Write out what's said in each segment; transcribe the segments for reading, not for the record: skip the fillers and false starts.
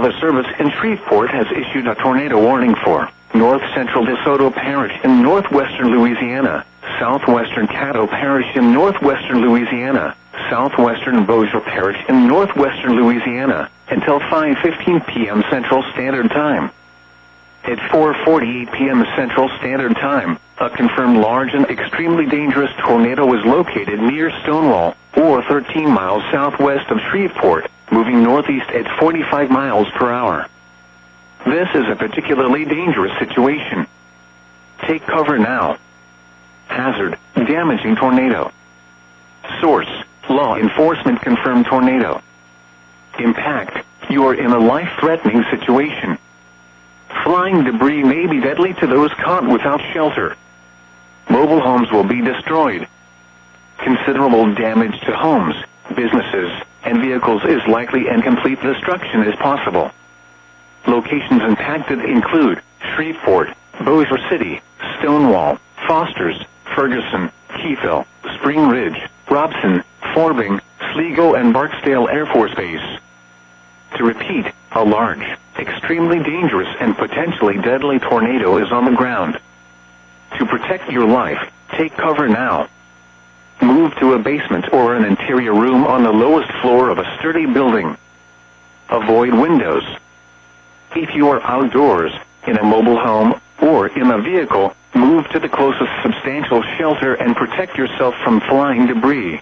Weather Service in Shreveport has issued a tornado warning for North Central DeSoto Parish in northwestern Louisiana, southwestern Caddo Parish in northwestern Louisiana, southwestern Bossier Parish in northwestern Louisiana, until 5:15 p.m. Central Standard Time. At 4:48 p.m. Central Standard Time, a confirmed large and extremely dangerous tornado was located near Stonewall, or 13 miles southwest of Shreveport, moving northeast at 45 miles per hour. This is a particularly dangerous situation. Take cover now. Hazard, damaging tornado. Source, law enforcement confirmed tornado. Impact, you are in a life-threatening situation. Flying debris may be deadly to those caught without shelter. Mobile homes will be destroyed. Considerable damage to homes, businesses, and vehicles is likely and complete destruction is possible. Locations impacted include Shreveport, Bossier City, Stonewall, Fosters, Ferguson, Keithville, Spring Ridge, Robson, Forbing, Sligo, and Barksdale Air Force Base. To repeat, a large, extremely dangerous and potentially deadly tornado is on the ground. To protect your life, take cover now. Move to a basement or an interior room on the lowest floor of a sturdy building. Avoid windows. If you are outdoors, in a mobile home, or in a vehicle, move to the closest substantial shelter and protect yourself from flying debris.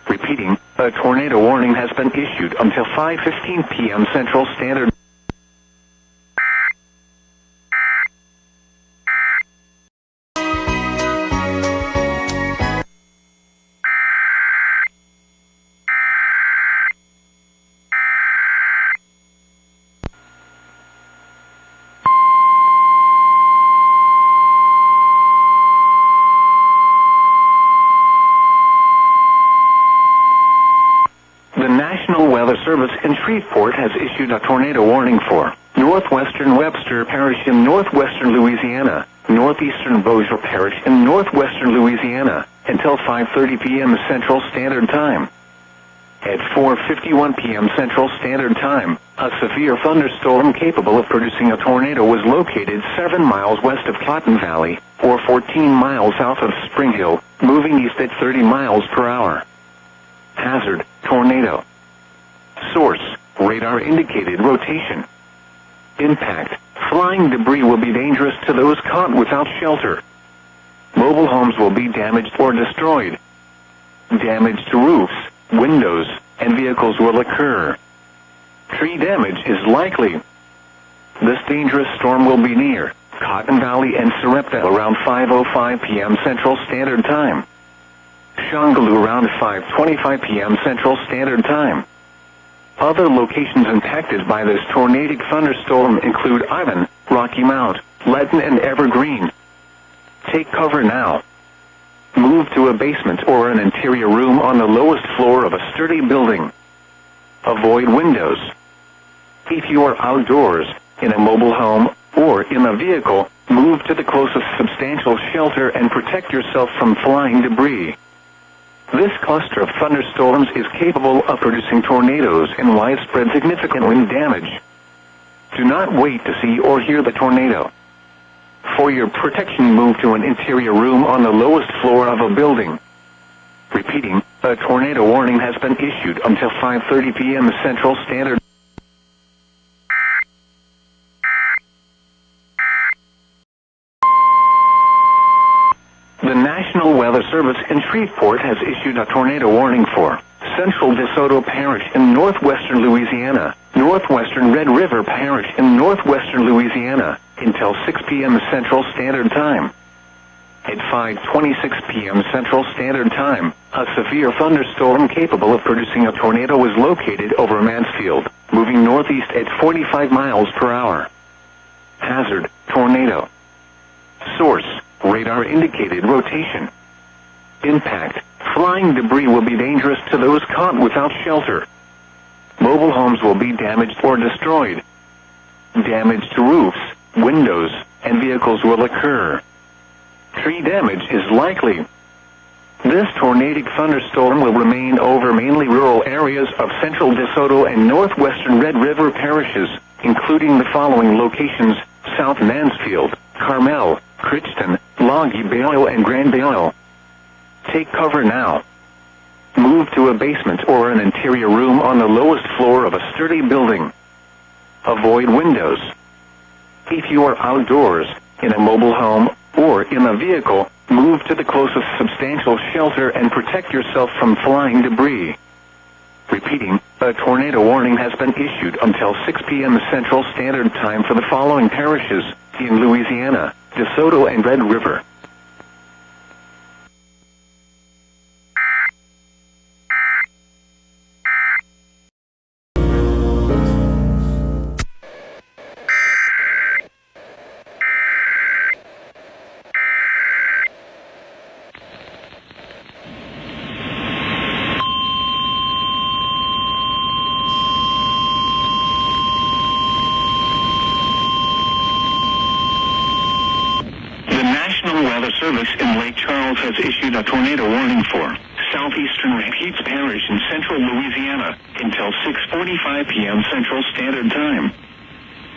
Repeating, a tornado warning has been issued until 5:15 p.m. Central Standard. The National Weather Service in Shreveport has issued a tornado warning for northwestern Webster Parish in northwestern Louisiana, northeastern Bossier Parish in northwestern Louisiana, until 5:30 p.m. Central Standard Time. At 4:51 p.m. Central Standard Time, a severe thunderstorm capable of producing a tornado was located 7 miles west of Cotton Valley, or 14 miles south of Spring Hill, moving east at 30 miles per hour. Hazard, tornado. Source, radar indicated rotation. Impact, flying debris will be dangerous to those caught without shelter. Mobile homes will be damaged or destroyed. Damage to roofs, windows, and vehicles will occur. Tree damage is likely. This dangerous storm will be near Cotton Valley and Sarepta around 5:05 p.m. Central Standard Time. Shongaloo around 5:25 p.m. Central Standard Time. Other locations impacted by this tornadic thunderstorm include Ivan, Rocky Mount, Leaden, and Evergreen. Take cover now. Move to a basement or an interior room on the lowest floor of a sturdy building. Avoid windows. If you are outdoors, in a mobile home, or in a vehicle, move to the closest substantial shelter and protect yourself from flying debris. This cluster of thunderstorms is capable of producing tornadoes and widespread significant wind damage. Do not wait to see or hear the tornado. For your protection, move to an interior room on the lowest floor of a building. Repeating, a tornado warning has been issued until 5:30 p.m. Central Standard. The National Weather Service in Shreveport has issued a tornado warning for Central DeSoto Parish in northwestern Louisiana, northwestern Red River Parish in northwestern Louisiana, until 6 p.m. Central Standard Time. At 5:26 p.m. Central Standard Time, a severe thunderstorm capable of producing a tornado was located over Mansfield, moving northeast at 45 miles per hour. Hazard, tornado. Source, radar indicated rotation. Impact, flying debris will be dangerous to those caught without shelter. Mobile homes will be damaged or destroyed. Damage to roofs, windows, and vehicles will occur. Tree damage is likely. This tornadic thunderstorm will remain over mainly rural areas of central DeSoto and northwestern Red River parishes, including the following locations: South Mansfield, Carmel, Crichton, Logie Bale, and Grand Bale. Take cover now. Move to a basement or an interior room on the lowest floor of a sturdy building. Avoid windows. If you are outdoors, in a mobile home, or in a vehicle, move to the closest substantial shelter and protect yourself from flying debris. Repeating, a tornado warning has been issued until 6 p.m. Central Standard Time for the following parishes in Louisiana: DeSoto and Red River. Weather Service in Lake Charles has issued a tornado warning for southeastern Pete's Parish in central Louisiana until 6:45 p.m. Central Standard Time.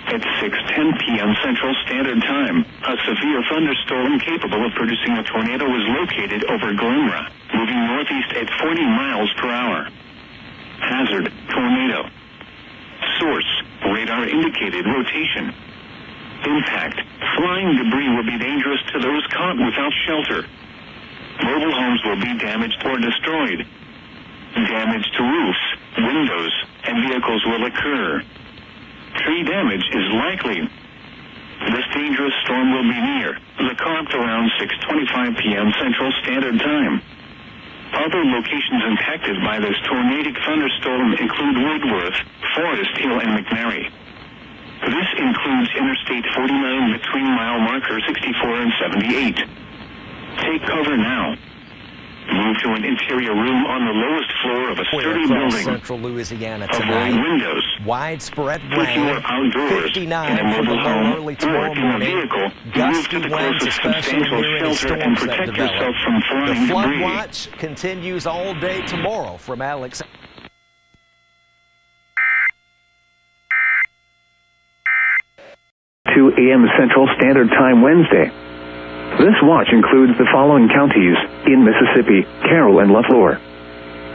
At 6:10 p.m. Central Standard Time, a severe thunderstorm capable of producing a tornado was located over Glenra, moving northeast at 40 miles per hour. Hazard: tornado. Source: radar indicated rotation. Impact: flying debris will be dangerous to those caught without shelter. Mobile homes will be damaged or destroyed. Damage to roofs, windows, and vehicles will occur. Tree damage is likely. This dangerous storm will be near the Carp around 6:25 p.m. Central Standard Time. Other locations impacted by this tornadic thunderstorm include Woodworth, Forest Hill, and McNary. This includes Interstate 49 between mile marker 64 and 78. Take cover now. Move to an interior room on the lowest floor of a sturdy building. Central Louisiana tonight. Avoid windows. Widespread If you rain. are outdoors, 59 in a for the mobile low home, early or tomorrow in a morning. vehicle, move Gusty to the winds, closest especially substantial near any shelter and storms that protect yourself develop. from The flying flood debris. watch continues all day tomorrow from Alex. 2 a.m. Central Standard Time Wednesday. This watch includes the following counties in Mississippi: Carroll and LaFleur.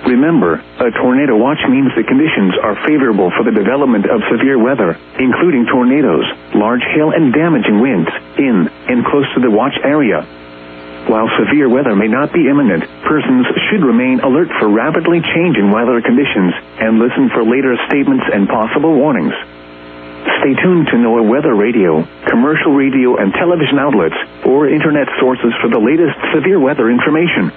Remember, a tornado watch means the conditions are favorable for the development of severe weather, including tornadoes, large hail, and damaging winds in and close to the watch area. While severe weather may not be imminent, persons should remain alert for rapidly changing weather conditions and listen for later statements and possible warnings. Stay tuned to NOAA Weather Radio, commercial radio and television outlets, or internet sources for the latest severe weather information.